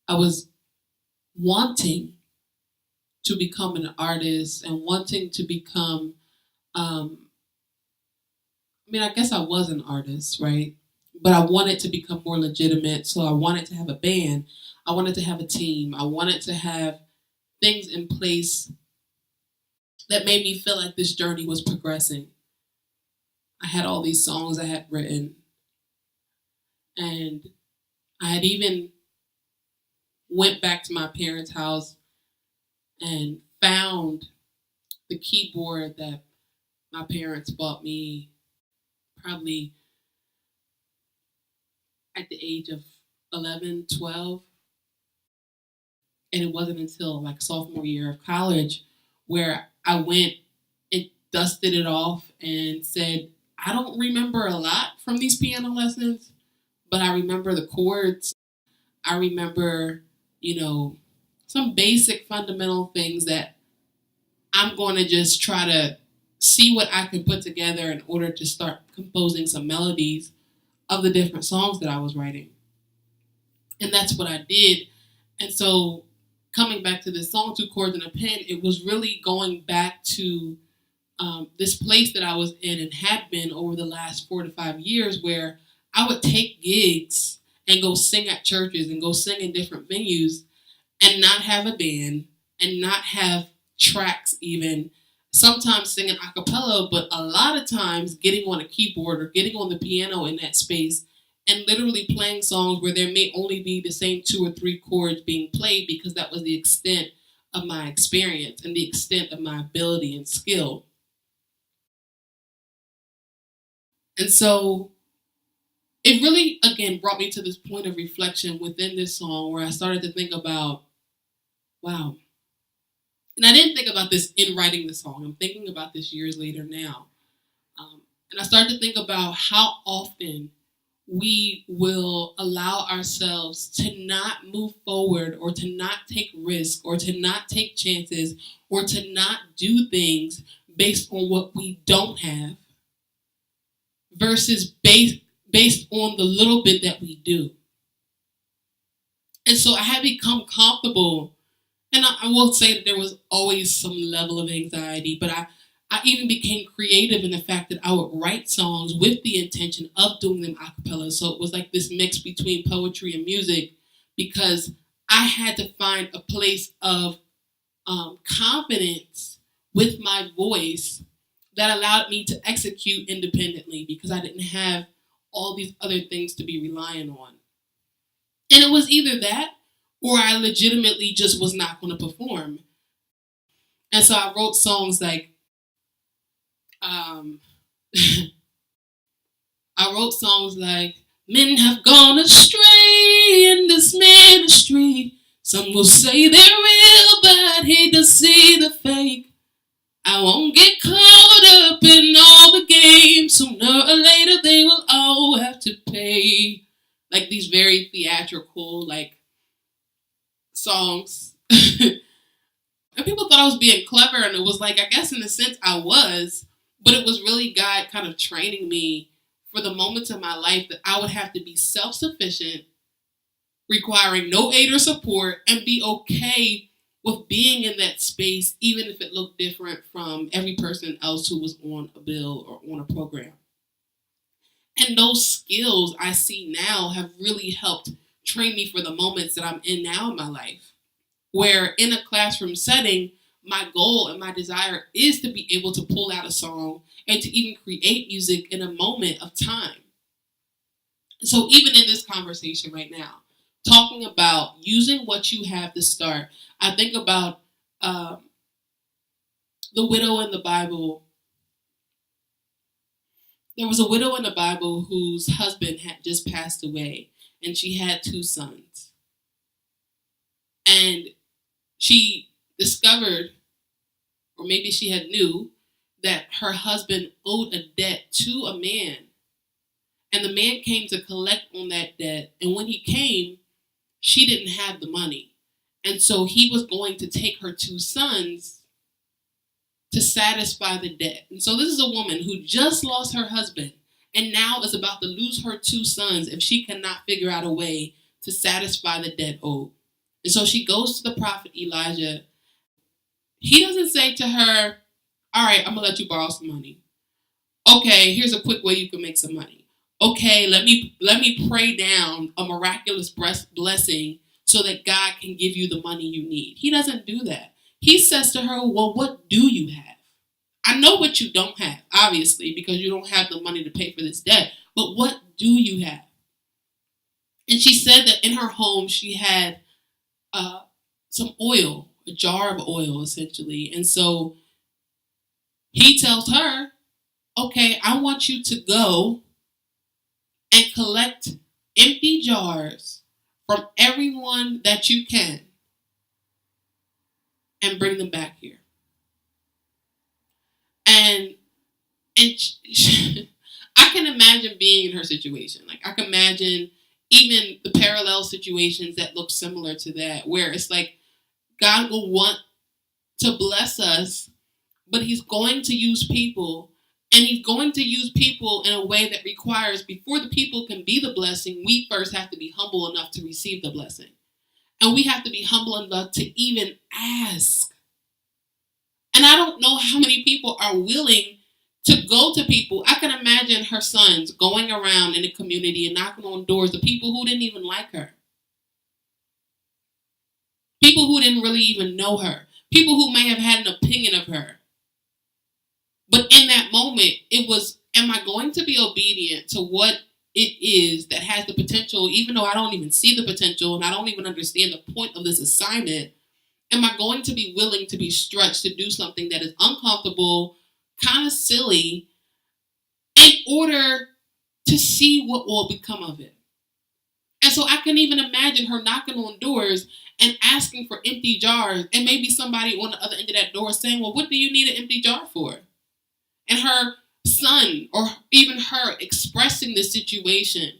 I was wanting to become an artist and wanting to become, I guess I was an artist, right? But I wanted to become more legitimate. So I wanted to have a band. I wanted to have a team. I wanted to have things in place that made me feel like this journey was progressing. I had all these songs I had written, and I had even went back to my parents' house and found the keyboard that my parents bought me probably at the age of 11, 12. And it wasn't until like sophomore year of college where I went and dusted it off and said, I don't remember a lot from these piano lessons, but I remember the chords. I remember, you know, some basic fundamental things that I'm going to just try to see what I can put together in order to start composing some melodies of the different songs that I was writing. And that's what I did. And so coming back to this song, Two Chords and a Pen, it was really going back to this place that I was in and had been over the last 4 to 5 years, where I would take gigs and go sing at churches and go sing in different venues and not have a band and not have tracks even. Sometimes singing a cappella, but a lot of times getting on a keyboard or getting on the piano in that space and literally playing songs where there may only be the same 2 or 3 chords being played, because that was the extent of my experience and the extent of my ability and skill. And so it really, again, brought me to this point of reflection within this song where I started to think about, wow. And I didn't think about this in writing the song. I'm thinking about this years later now. And I started to think about how often we will allow ourselves to not move forward or to not take risks or to not take chances or to not do things based on what we don't have versus based on the little bit that we do. And so I had become comfortable, and I will say that there was always some level of anxiety, but I even became creative in the fact that I would write songs with the intention of doing them a cappella. So it was like this mix between poetry and music, because I had to find a place of confidence with my voice that allowed me to execute independently, because I didn't have all these other things to be relying on. And it was either that or I legitimately just was not going to perform. And so I wrote songs like, um, I wrote songs like, men have gone astray in this ministry. Some will say they're real, but hate to see the fake. I won't get caught up in all the games. Sooner or later they will all have to pay. Like these very theatrical, like, songs. And people thought I was being clever, and it was like, I guess in a sense I was, but it was really God kind of training me for the moments in my life that I would have to be self-sufficient, requiring no aid or support, and be okay with being in that space, even if it looked different from every person else who was on a bill or on a program. And those skills I see now have really helped train me for the moments that I'm in now in my life, where in a classroom setting, my goal and my desire is to be able to pull out a song and to even create music in a moment of time. So even in this conversation right now, talking about using what you have to start, I think about the widow in the Bible. There was a widow in the Bible whose husband had just passed away, and she had 2 sons. And she discovered, or maybe she had knew, that her husband owed a debt to a man. And the man came to collect on that debt. And when he came, she didn't have the money. And so he was going to take her 2 sons to satisfy the debt. And so this is a woman who just lost her husband and now is about to lose her 2 sons if she cannot figure out a way to satisfy the debt owed. And so she goes to the prophet Elijah. He doesn't say to her, all right, I'm going to let you borrow some money. Okay, here's a quick way you can make some money. Okay, let me pray down a miraculous blessing so that God can give you the money you need. He doesn't do that. He says to her, well, what do you have? I know what you don't have, obviously, because you don't have the money to pay for this debt. But what do you have? And she said that in her home she had some oil, a jar of oil, essentially. And so he tells her, okay, I want you to go and collect empty jars from everyone that you can and bring them back here. And I can imagine being in her situation. Like, I can imagine even the parallel situations that look similar to that, where it's like God will want to bless us, but he's going to use people, and he's going to use people in a way that requires, before the people can be the blessing, we first have to be humble enough to receive the blessing. And we have to be humble enough to even ask. And I don't know how many people are willing to go to people. I can imagine her sons going around in the community and knocking on doors of people who didn't even like her. People who didn't really even know her. People who may have had an opinion of her. But in that moment, it was, am I going to be obedient to what it is that has the potential, even though I don't even see the potential and I don't even understand the point of this assignment? Am I going to be willing to be stretched to do something that is uncomfortable, kind of silly, in order to see what will become of it? And so I can even imagine her knocking on doors and asking for empty jars, and maybe somebody on the other end of that door saying, well, what do you need an empty jar for? And her son, or even her, expressing the situation,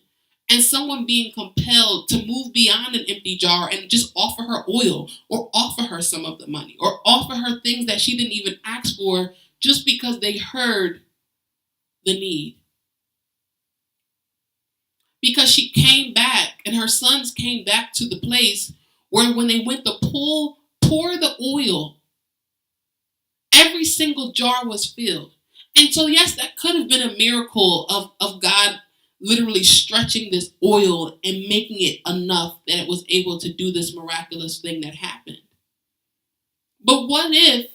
and someone being compelled to move beyond an empty jar and just offer her oil, or offer her some of the money, or offer her things that she didn't even ask for, just because they heard the need. Because she came back, and her sons came back to the place where, when they went to pour the oil, every single jar was filled. And so, yes, that could have been a miracle of God literally stretching this oil and making it enough that it was able to do this miraculous thing that happened. But what if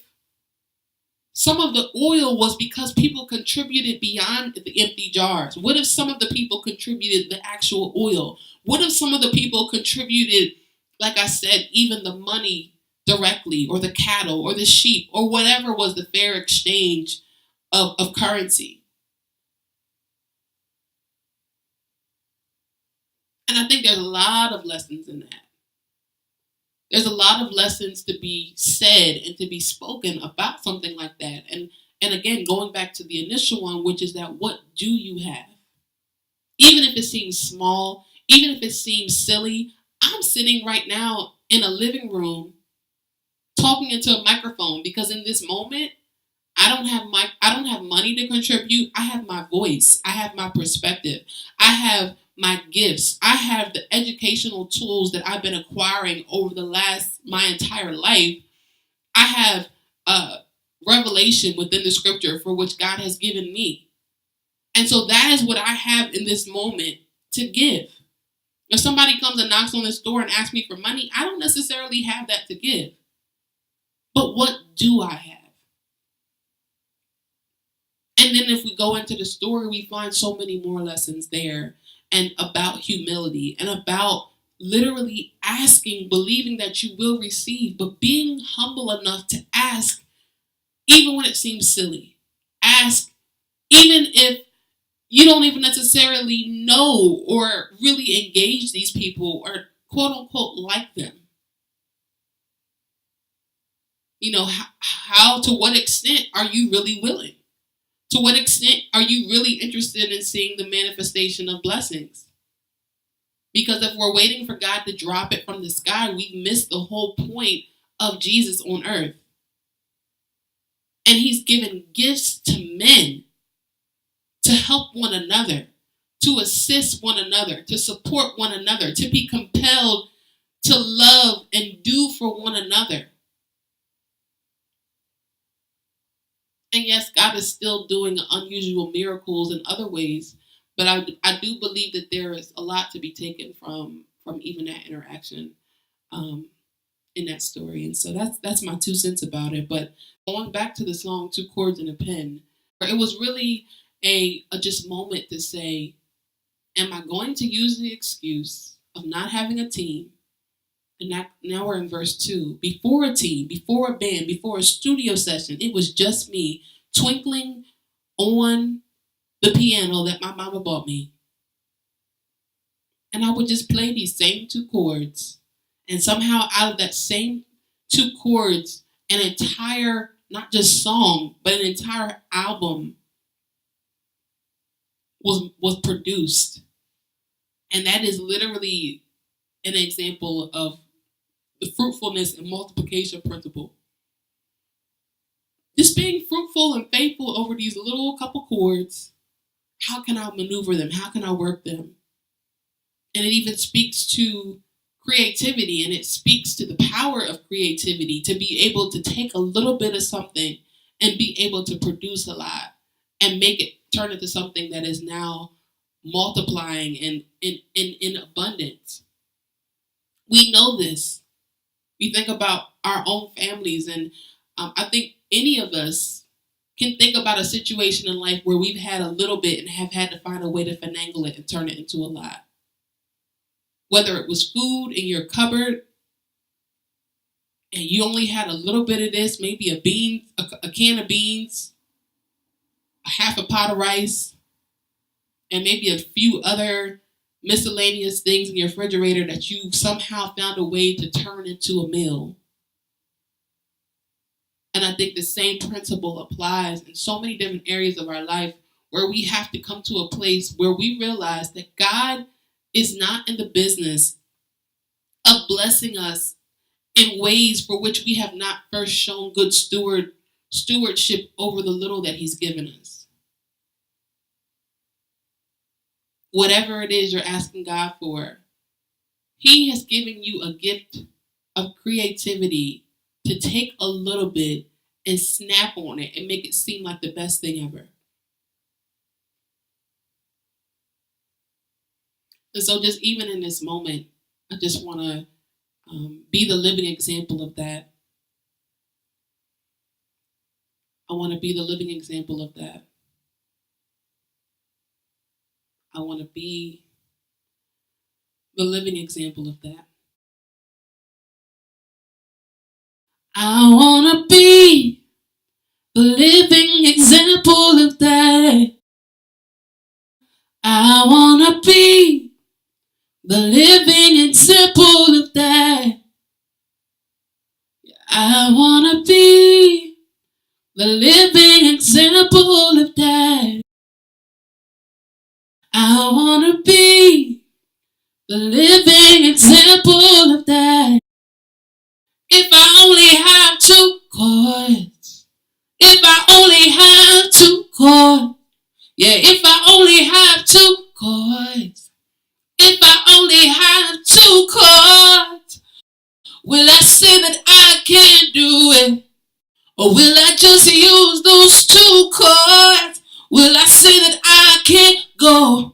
some of the oil was because people contributed beyond the empty jars? What if some of the people contributed the actual oil? What if some of the people contributed, like I said, even the money directly, or the cattle, or the sheep, or whatever was the fair exchange of currency? And I think there's a lot of lessons in that. There's a lot of lessons to be said and to be spoken about something like that. And again, going back to the initial one, which is that, what do you have? Even if it seems small, even if it seems silly, I'm sitting right now in a living room talking into a microphone because in this moment, I don't have money to contribute. I have my voice. I have my perspective. I have my gifts. I have the educational tools that I've been acquiring over my entire life. I have revelation within the scripture for which God has given me. And so that is what I have in this moment to give. If somebody comes and knocks on this door and asks me for money, I don't necessarily have that to give. But what do I have? And then if we go into the story, we find so many more lessons there, and about humility, and about literally asking, believing that you will receive, but being humble enough to ask, even when it seems silly. Ask, even if you don't even necessarily know or really engage these people or quote unquote like them. You know, how to what extent are you really willing? To what extent are you really interested in seeing the manifestation of blessings? Because if we're waiting for God to drop it from the sky, we've missed the whole point of Jesus on earth. And he's given gifts to men to help one another, to assist one another, to support one another, to be compelled to love love and do for one another. And yes, God is still doing unusual miracles in other ways, but I do believe that there is a lot to be taken from even that interaction in that story. And so that's my 2 cents about it. But going back to the song Two Chords and a Pen, it was really a just moment to say, am I going to use the excuse of not having a team? And now we're in verse 2. Before a team, before a band, before a studio session, it was just me twinkling on the piano that my mama bought me. And I would just play these same 2 chords. And somehow out of that same 2 chords, an entire, not just song, but an entire album was produced. And that is literally an example of the fruitfulness and multiplication principle. Just being fruitful and faithful over these little couple chords. How can I maneuver them? How can I work them? And it even speaks to creativity, and it speaks to the power of creativity to be able to take a little bit of something and be able to produce a lot and make it turn into something that is now multiplying and in abundance. We know this. We think about our own families, and I think any of us can think about a situation in life where we've had a little bit and have had to find a way to finagle it and turn it into a lot. Whether it was food in your cupboard and you only had a little bit of this, maybe a can of beans, a half a pot of rice, and maybe a few other miscellaneous things in your refrigerator that you somehow found a way to turn into a meal. And I think the same principle applies in so many different areas of our life, where we have to come to a place where we realize that God is not in the business of blessing us in ways for which we have not first shown good stewardship over the little that He's given us. Whatever it is you're asking God for, He has given you a gift of creativity to take a little bit and snap on it and make it seem like the best thing ever. And so just even in this moment, I just want to be the living example of that. I want to be the living example of that. I want to be the living example of that. I want to be the living example of that. I want to be the living example of that. I want to be the living example of that. I want to be the living example of that. If I only have 2 chords. If I only have 2 chords. Yeah, if I only have 2 chords. If I only have 2 chords. Will I say that I can do it? Or will I just use those 2 chords? Will I say that I can go?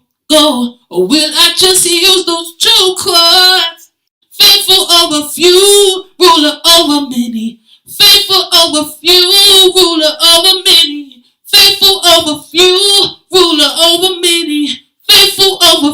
Or will I just use those 2 chords? Faithful over few, ruler over many. Faithful over few, ruler over many. Faithful over few, ruler over many. Faithful over